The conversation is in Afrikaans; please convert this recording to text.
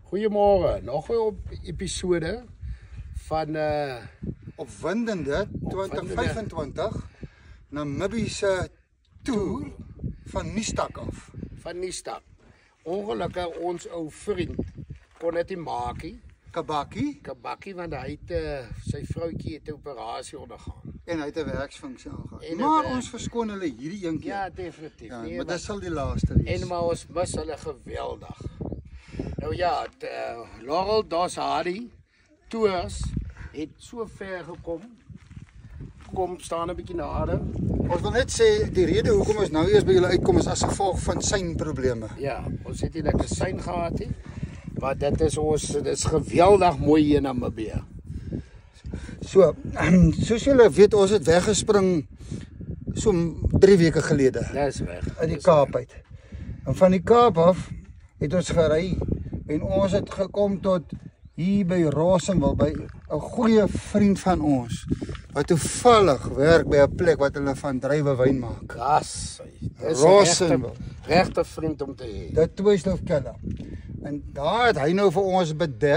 Goeiemôre, nog 'n episode van opwindende 2025 Namibië se toer van Niestak af. Van Niestak. Ongelukkig ons ou vriend kon dit nie maak nie. Kabaki, want hy het sy vroutjie het 'n operasie ondergaan. En hy het 'n werksfunksie aangehad. En Maar ons verskoon hulle hierdie een keer. Ja, definitief. Ja, Nee, maar dit sal die laaste wees. En maar ons mis hulle geweldig. Nou ja, Laurel Dosari Tours het so ver gekom. Kom staan 'n bietjie nader. Ons wil net sê die rede hoekom ons nou eers by julle uitkom is as gevolg van synprobleme. Ja, ons het nie lekker sein gehad nie. Maar dit is geweldig mooi hier in Namibië. So, soos julle weet, ons het weggespring so 3 weke gelede. Dis weg. Uit die Kaap uit. En van die Kaap af het ons gery en ons het gekom tot hier by Rossendal by 'n goeie vriend van ons wat toevallig werk by 'n plek wat hulle van druiwe wyn maak. Gas. Dis Rossendal. regte vriend om te hê. Dit Twice of Keller. En daar het hy nou vir ons bedek